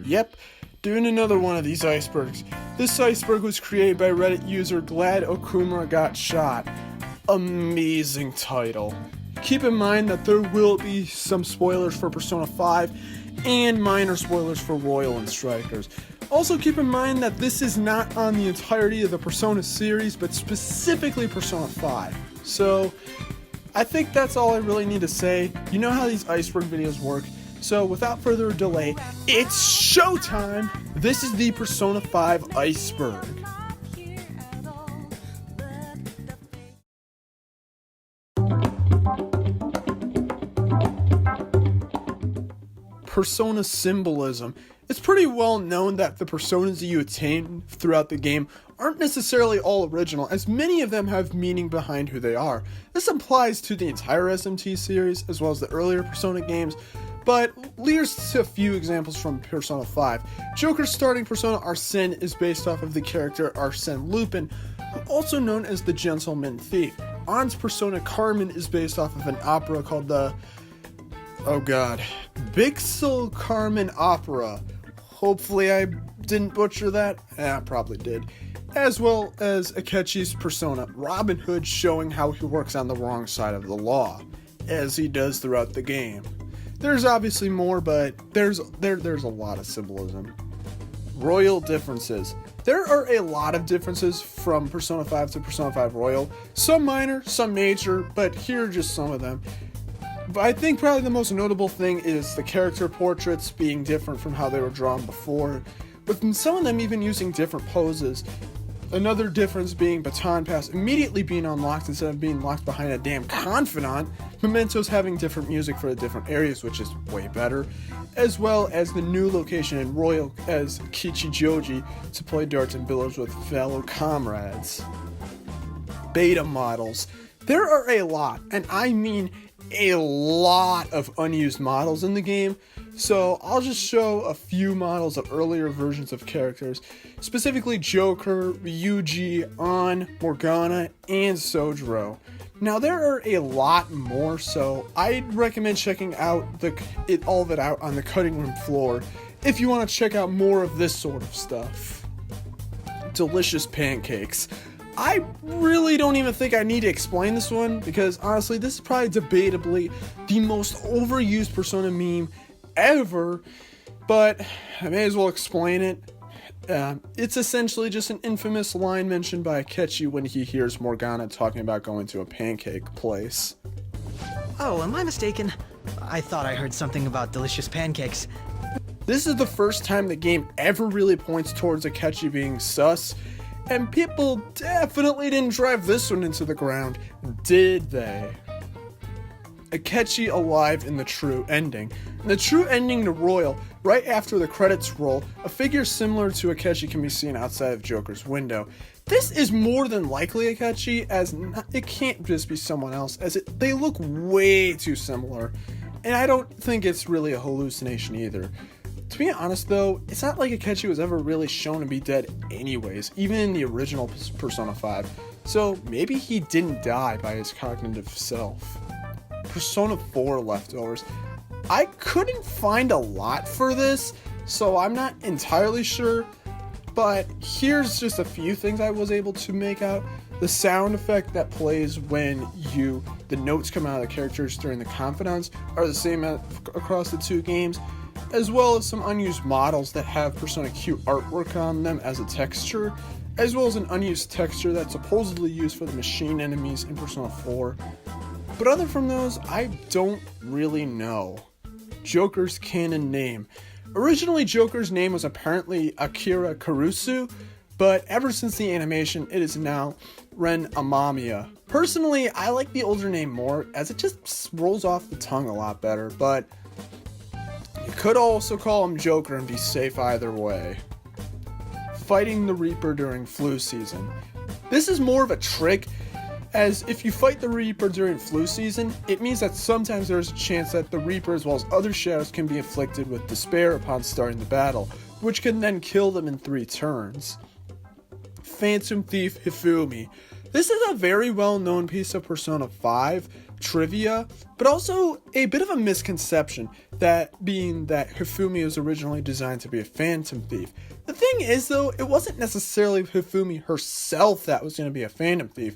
Yep, doing another one of these icebergs. This iceberg was created by Reddit user Glad Okumura Got Shot. Amazing title. Keep in mind that there will be some spoilers for Persona 5 and minor spoilers for Royal and Strikers. Also keep in mind that this is not on the entirety of the Persona series, but specifically Persona 5. So, I think that's all I really need to say. You know how these iceberg videos work. So, without further delay, it's showtime! This is the Persona 5 iceberg. Persona symbolism. It's pretty well known that the personas that you attain throughout the game aren't necessarily all original, as many of them have meaning behind who they are. This applies to the entire SMT series, as well as the earlier Persona games, but here's a few examples from Persona 5. Joker's starting persona Arsene is based off of the character Arsene Lupin, also known as the Gentleman Thief. Ann's persona Carmen is based off of an opera called the Bixel Carmen Opera. Hopefully I didn't butcher that. I probably did. As well as Akechi's persona Robin Hood, showing how he works on the wrong side of the law, as he does throughout the game. There's obviously more, but there's a lot of symbolism. Royal differences. There are a lot of differences from Persona 5 to Persona 5 Royal. Some minor, some major, but here are just some of them. But I think probably the most notable thing is the character portraits being different from how they were drawn before, with some of them even using different poses. Another difference being Baton Pass immediately being unlocked instead of being locked behind a damn confidant, Mementos having different music for the different areas, which is way better, as well as the new location in Royal as Kichijoji to play darts and billiards with fellow comrades. Beta models. There are a lot, and I mean a lot of unused models in the game, so I'll just show a few models of earlier versions of characters, specifically Joker, Ryuji, Ann, Morgana, and Sojiro. Now there are a lot more, so I'd recommend checking out all of it out on the cutting room floor if you want to check out more of this sort of stuff. Delicious pancakes. I really don't even think I need to explain this one, because honestly, this is probably debatably the most overused Persona meme ever, but I may as well explain it. It's essentially just an infamous line mentioned by Akechi when he hears Morgana talking about going to a pancake place. Oh, am I mistaken? I thought I heard something about delicious pancakes. This is the first time the game ever really points towards Akechi being sus, and people definitely didn't drive this one into the ground, did they? Akechi alive in the true ending. In the true ending to Royal, right after the credits roll, a figure similar to Akechi can be seen outside of Joker's window. This is more than likely Akechi, as it can't just be someone else, as they look way too similar, and I don't think it's really a hallucination either. To be honest though, it's not like Akechi was ever really shown to be dead anyways, even in the original Persona 5, so maybe he didn't die by his cognitive self. Persona 4 leftovers. I couldn't find a lot for this, so I'm not entirely sure, but here's just a few things I was able to make out. The sound effect that plays when the notes come out of the characters during the confidants are the same across the two games, as well as some unused models that have Persona Q artwork on them as a texture, as well as an unused texture that's supposedly used for the machine enemies in Persona 4. But other from those, I don't really know. Joker's canon name. Originally, Joker's name was apparently Akira Kurusu, but ever since the animation, it is now Ren Amamiya. Personally, I like the older name more, as it just rolls off the tongue a lot better, but you could also call him Joker and be safe either way. Fighting the Reaper during flu season. This is more of a trick, as if you fight the Reaper during flu season, it means that sometimes there is a chance that the Reaper as well as other shadows can be afflicted with despair upon starting the battle, which can then kill them in 3 turns. Phantom Thief Hifumi. This is a very well-known piece of Persona 5 trivia, but also a bit of a misconception, that being that Hifumi was originally designed to be a phantom thief. The thing is though, it wasn't necessarily Hifumi herself that was going to be a phantom thief.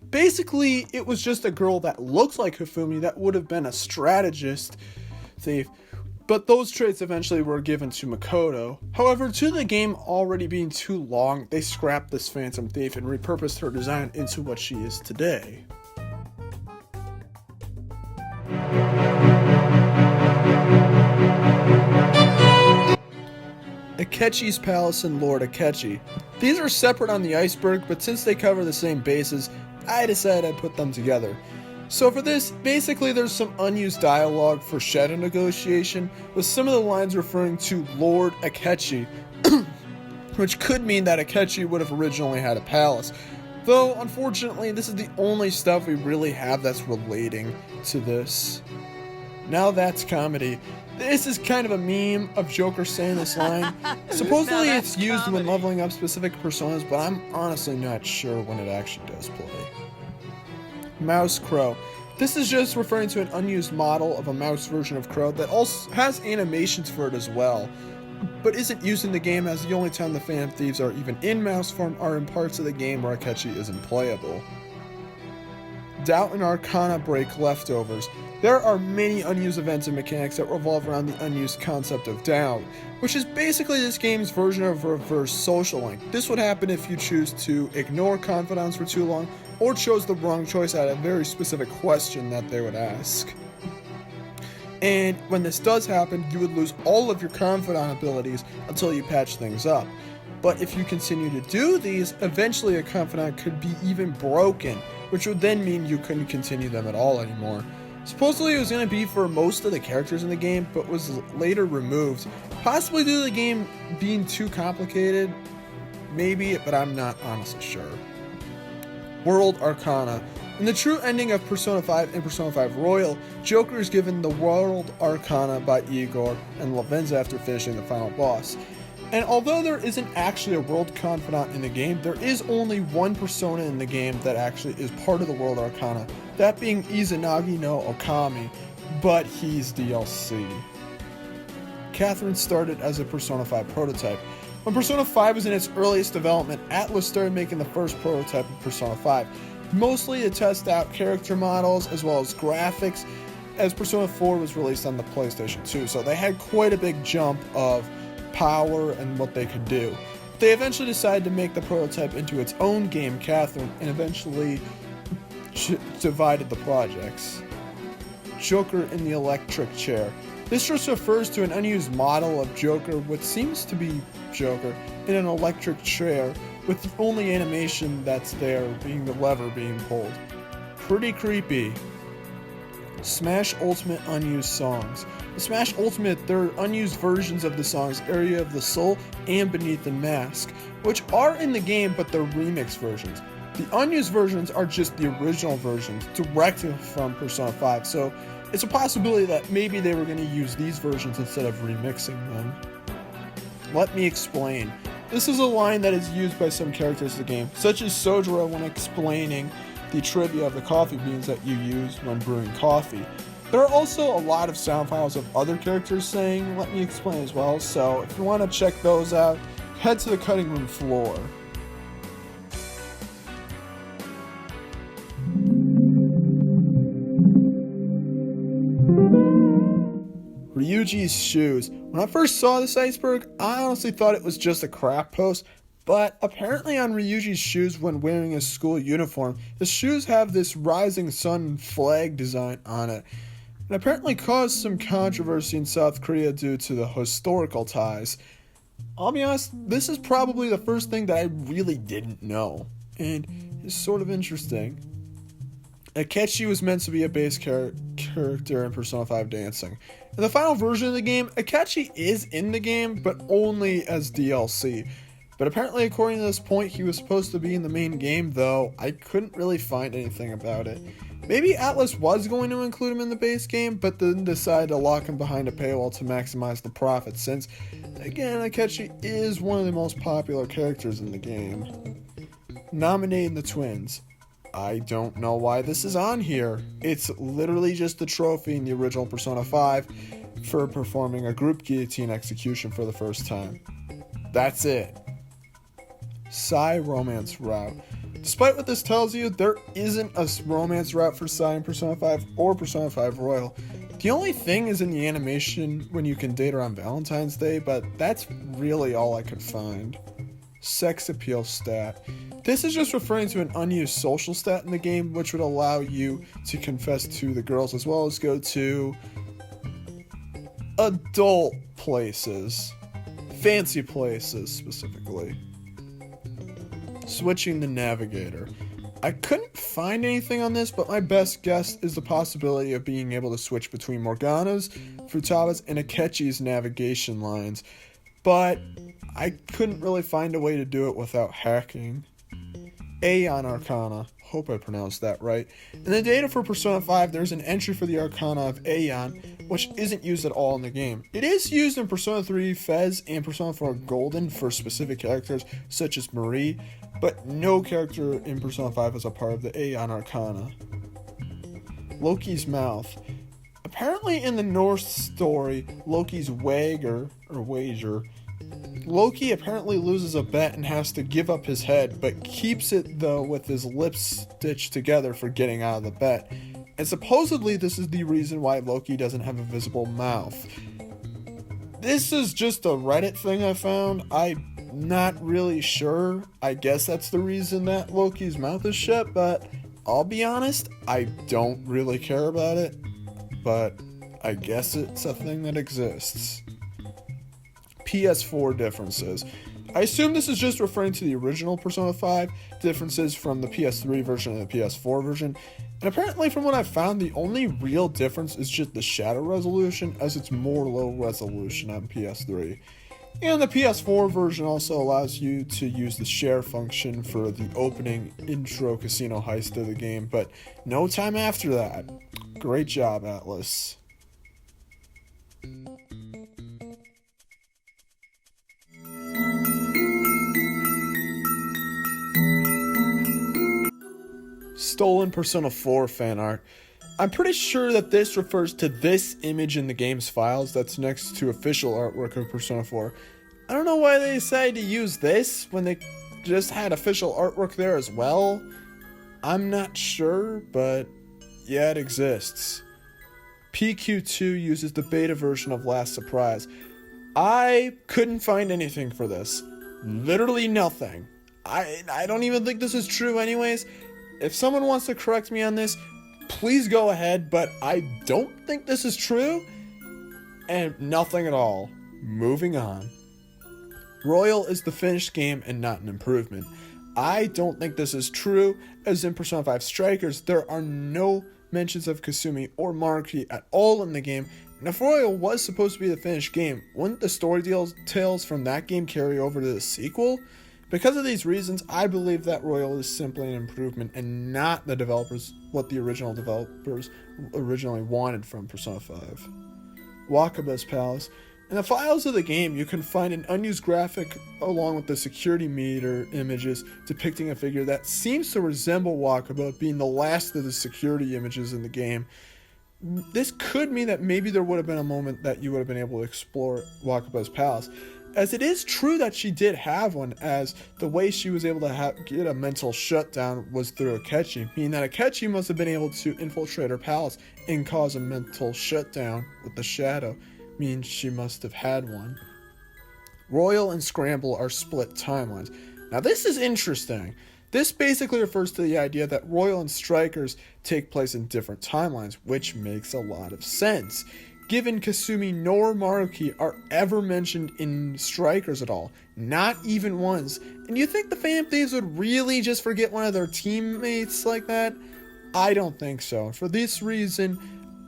Basically, it was just a girl that looks like Hifumi that would have been a strategist thief, but those traits eventually were given to Makoto. However, due to the game already being too long, they scrapped this phantom thief and repurposed her design into what she is today. Akechi's Palace and Lord Akechi. These are separate on the Iceberg, but since they cover the same bases, I decided I'd put them together. So for this, basically there's some unused dialogue for shadow negotiation, with some of the lines referring to Lord Akechi, which could mean that Akechi would have originally had a palace. Though, unfortunately, this is the only stuff we really have that's relating to this. Now that's comedy. This is kind of a meme of Joker saying this line. Supposedly it's used when leveling up specific personas, but I'm honestly not sure when it actually does play. Mouse Crow. This is just referring to an unused model of a mouse version of Crow that also has animations for it as well, but isn't used in the game, as the only time the Phantom Thieves are even in mouse form are in parts of the game where Akechi isn't playable. Doubt and Arcana break leftovers. There are many unused events and mechanics that revolve around the unused concept of doubt, which is basically this game's version of reverse social link. This would happen if you choose to ignore confidants for too long, or chose the wrong choice at a very specific question that they would ask. And when this does happen, you would lose all of your confidant abilities until you patch things up. But if you continue to do these, eventually a confidant could be even broken, which would then mean you couldn't continue them at all anymore. Supposedly it was going to be for most of the characters in the game, but was later removed, possibly due to the game being too complicated, maybe, but I'm not honestly sure. World Arcana. In the true ending of Persona 5 and Persona 5 Royal, Joker is given the World Arcana by Igor and Lavenza after finishing the final boss. And although there isn't actually a World Confidant in the game, there is only one persona in the game that actually is part of the World Arcana, that being Izanagi no Okami, but he's DLC. Catherine started as a Persona 5 prototype. When Persona 5 was in its earliest development, Atlus started making the first prototype of Persona 5, mostly to test out character models as well as graphics, as Persona 4 was released on the PlayStation 2, so they had quite a big jump of power and what they could do. They eventually decided to make the prototype into its own game, Catherine, and eventually divided the projects. Joker in the electric chair. This just refers to an unused model of Joker, what seems to be Joker, in an electric chair, with the only animation that's there being the lever being pulled. Pretty creepy. Smash Ultimate unused songs. The Smash Ultimate, there are unused versions of the songs Area of the Soul and Beneath the Mask, which are in the game, but they're remix versions. The unused versions are just the original versions, directly from Persona 5, so it's a possibility that maybe they were going to use these versions instead of remixing them. Let me explain. This is a line that is used by some characters in the game, such as Sojiro when explaining the trivia of the coffee beans that you use when brewing coffee. There are also a lot of sound files of other characters saying "let me explain" as well, so if you want to check those out, head to the cutting room floor. Ryuji's shoes. When I first saw this Iceberg, I honestly thought it was just a crap post, but apparently on Ryuji's shoes when wearing his school uniform, his shoes have this rising sun flag design on it. It apparently caused some controversy in South Korea due to the historical ties. I'll be honest, this is probably the first thing that I really didn't know, and it's sort of interesting. Akechi was meant to be a base character in Persona 5 Dancing. In the final version of the game, Akechi is in the game, but only as DLC. But apparently, according to this point, he was supposed to be in the main game, though I couldn't really find anything about it. Maybe Atlus was going to include him in the base game, but then decided to lock him behind a paywall to maximize the profit, since, again, Akechi is one of the most popular characters in the game. Nominating the twins. I don't know why this is on here. It's literally just the trophy in the original Persona 5 for performing a group guillotine execution for the first time. That's it. Sai romance route. Despite what this tells you, there isn't a romance route for Sai in Persona 5 or Persona 5 Royal. The only thing is in the animation when you can date her on Valentine's Day, but that's really all I could find. Sex appeal stat. This is just referring to an unused social stat in the game, which would allow you to confess to the girls as well as go to adult places. Fancy places, specifically. Switching the navigator. I couldn't find anything on this, but my best guess is the possibility of being able to switch between Morgana's, Futaba's, and Akechi's navigation lines, but I couldn't really find a way to do it without hacking. Aeon Arcana. Hope I pronounced that right. In the data for Persona 5, there's an entry for the Arcana of Aeon, which isn't used at all in the game. It is used in Persona 3 Fez and Persona 4 Golden for specific characters, such as Marie, but no character in Persona 5 is a part of the Aeon Arcana. Loki's mouth. Apparently in the Norse story, Loki's wager, Loki apparently loses a bet and has to give up his head, but keeps it though with his lips stitched together for getting out of the bet. And supposedly this is the reason why Loki doesn't have a visible mouth. This is just a Reddit thing I found. I'm not really sure. I guess that's the reason that Loki's mouth is shut, but I'll be honest, I don't really care about it. But I guess it's a thing that exists. PS4 differences. I assume this is just referring to the original Persona 5 differences from the PS3 version and the PS4 version. And apparently from what I've found, the only real difference is just the shadow resolution, as it's more low resolution on PS3. And the PS4 version also allows you to use the share function for the opening intro casino heist of the game, but no time after that. Great job, Atlas. Stolen Persona 4 fan art. I'm pretty sure that this refers to this image in the game's files that's next to official artwork of Persona 4. I don't know why they decided to use this when they just had official artwork there as well. I'm not sure, but yeah, it exists. PQ2 uses the beta version of Last Surprise. I couldn't find anything for this. Literally nothing. I don't even think this is true anyways. If someone wants to correct me on this, please go ahead, but I don't think this is true. And nothing at all. Moving on. Royal is the finished game and not an improvement. I don't think this is true, as in Persona 5 Strikers, there are no mentions of Kasumi or Maruki at all in the game, and if Royal was supposed to be the finished game, wouldn't the story details from that game carry over to the sequel? Because of these reasons, I believe that Royal is simply an improvement and not what the original developers originally wanted from Persona 5. Wakaba's Palace. In the files of the game, you can find an unused graphic along with the security meter images depicting a figure that seems to resemble Wakaba, being the last of the security images in the game. This could mean that maybe there would have been a moment that you would have been able to explore Wakaba's palace, as it is true that she did have one, as the way she was able to get a mental shutdown was through Akechi, meaning that Akechi must have been able to infiltrate her palace and cause a mental shutdown with the shadow, means she must have had one. Royal and Scramble are split timelines. Now this is interesting. This basically refers to the idea that Royal and Strikers take place in different timelines, which makes a lot of sense, given Kasumi nor Maruki are ever mentioned in Strikers at all, not even once. And you think the Phantom Thieves would really just forget one of their teammates like that? I don't think so. For this reason,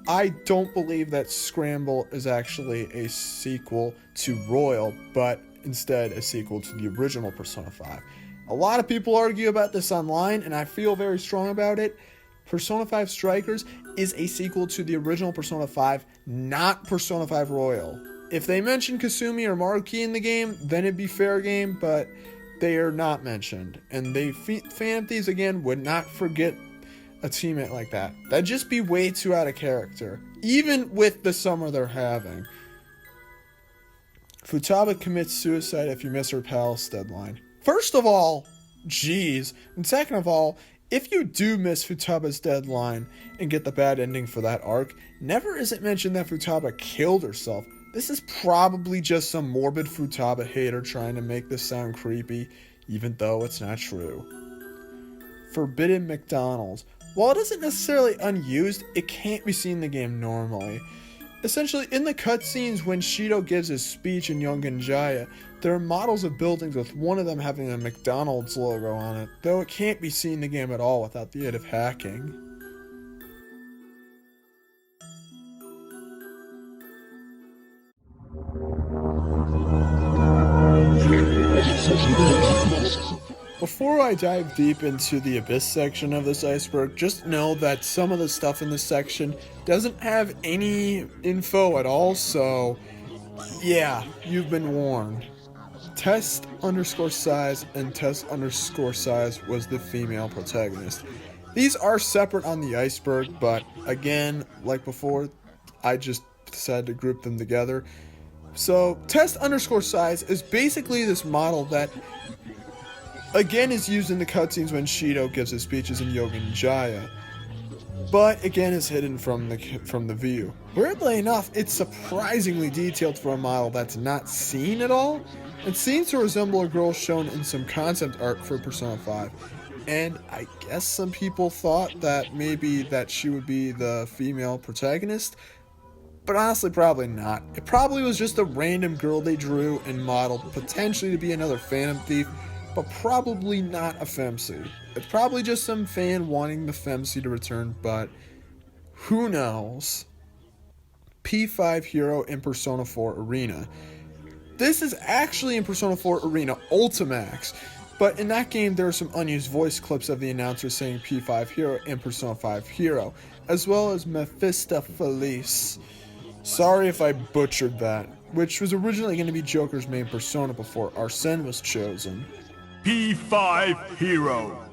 I don't believe that Scramble is actually a sequel to Royal, but instead a sequel to the original Persona 5. A lot of people argue about this online, and I feel very strong about it. Persona 5 Strikers is a sequel to the original Persona 5, not Persona 5 Royal. If they mention Kasumi or Maruki in the game, then it'd be fair game, but they are not mentioned. And fan thieves, again, would not forget a teammate like that. That'd just be way too out of character, even with the summer they're having. Futaba commits suicide if you miss her pal's deadline. First of all, geez. And second of all, if you do miss Futaba's deadline and get the bad ending for that arc, never is it mentioned that Futaba killed herself. This is probably just some morbid Futaba hater trying to make this sound creepy, even though it's not true. Forbidden McDonald's. While it isn't necessarily unused, it can't be seen in the game normally. Essentially, in the cutscenes when Shido gives his speech in Yongen Jaya, there are models of buildings with one of them having a McDonald's logo on it, though it can't be seen in the game at all without the aid of hacking. Before I dive deep into the Abyss section of this iceberg, just know that some of the stuff in this section doesn't have any info at all, so yeah, you've been warned. Test_size and Test_size was the female protagonist. These are separate on the iceberg, but again, like before, I just decided to group them together. So, Test_size is basically this model that, again, is used in the cutscenes when Shido gives his speeches in Yongen Jaya, but again is hidden from the view. Weirdly enough, it's surprisingly detailed for a model that's not seen at all. It seems to resemble a girl shown in some concept art for Persona 5, and I guess some people thought that maybe that she would be the female protagonist, but honestly probably not. It probably was just a random girl they drew and modeled, potentially to be another Phantom Thief, but probably not a femc. It's probably just some fan wanting the femc to return, but who knows. P5 hero in Persona 4 Arena. This is actually in Persona 4 Arena Ultimax, but in that game there are some unused voice clips of the announcer saying P5 hero and Persona 5 hero, as well as Mephistopheles. Sorry if I butchered that, which was originally going to be Joker's main persona before Arsene was chosen. P5 hero.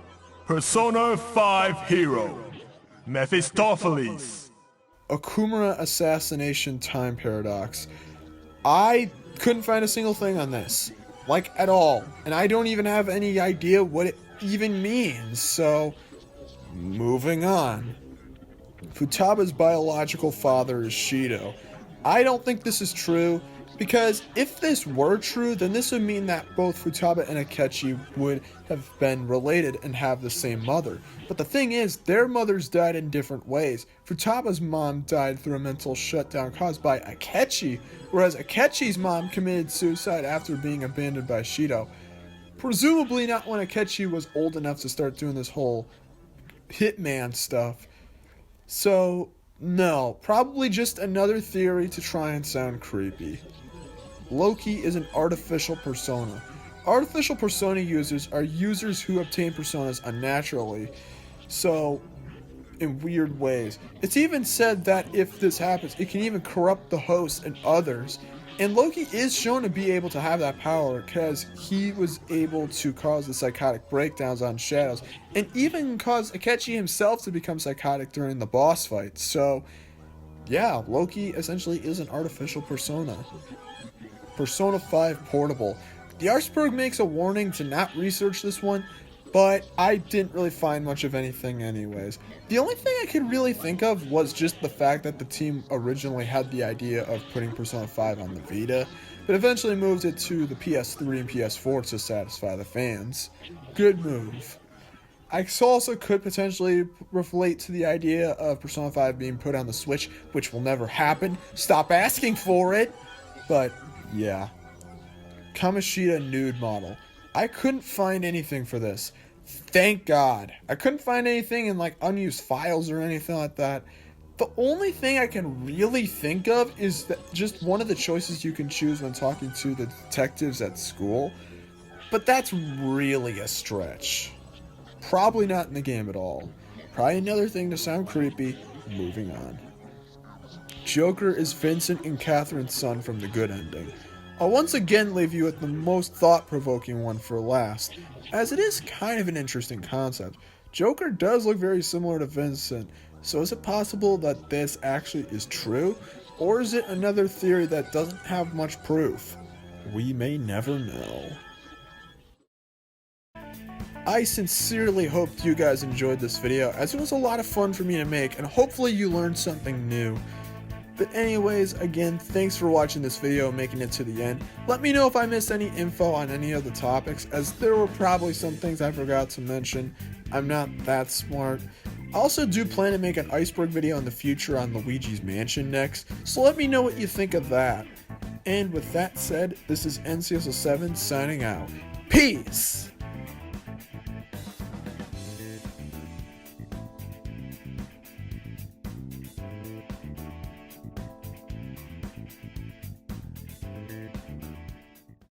Persona 5 hero. Mephistopheles. Okumura assassination time paradox. I couldn't find a single thing on this, like at all, and I don't even have any idea what it even means, so moving on. Futaba's biological father is Shido. I don't think this is true, because if this were true, then this would mean that both Futaba and Akechi would have been related and have the same mother. But the thing is, their mothers died in different ways. Futaba's mom died through a mental shutdown caused by Akechi, whereas Akechi's mom committed suicide after being abandoned by Shido. Presumably not when Akechi was old enough to start doing this whole hitman stuff. So, no, probably just another theory to try and sound creepy. Loki is an artificial persona. Artificial persona users are users who obtain personas unnaturally, so in weird ways. It's even said that if this happens, it can even corrupt the host and others. And Loki is shown to be able to have that power because he was able to cause the psychotic breakdowns on Shadows and even cause Akechi himself to become psychotic during the boss fight. So, yeah, Loki essentially is an artificial persona. Persona 5 Portable. The Iceberg makes a warning to not research this one, but I didn't really find much of anything anyways. The only thing I could really think of was just the fact that the team originally had the idea of putting Persona 5 on the Vita, but eventually moved it to the PS3 and PS4 to satisfy the fans. Good move. I also could potentially relate to the idea of Persona 5 being put on the Switch, which will never happen. Stop asking for it! But yeah. Kamoshida nude model. I couldn't find anything for this. Thank God. I couldn't find anything in like unused files or anything like that. The only thing I can really think of is that just one of the choices you can choose when talking to the detectives at school. But that's really a stretch. Probably not in the game at all. Probably another thing to sound creepy. Moving on. Joker is Vincent and Catherine's son from the good ending. I'll once again leave you with the most thought-provoking one for last, as it is kind of an interesting concept. Joker does look very similar to Vincent, so is it possible that this actually is true? Or is it another theory that doesn't have much proof? We may never know. I sincerely hope you guys enjoyed this video, as it was a lot of fun for me to make, and hopefully you learned something new. But anyways, again, thanks for watching this video and making it to the end. Let me know if I missed any info on any of the topics, as there were probably some things I forgot to mention. I'm not that smart. I also do plan to make an Iceberg video in the future on Luigi's Mansion next, so let me know what you think of that. And with that said, this is NCSO7 signing out. Peace!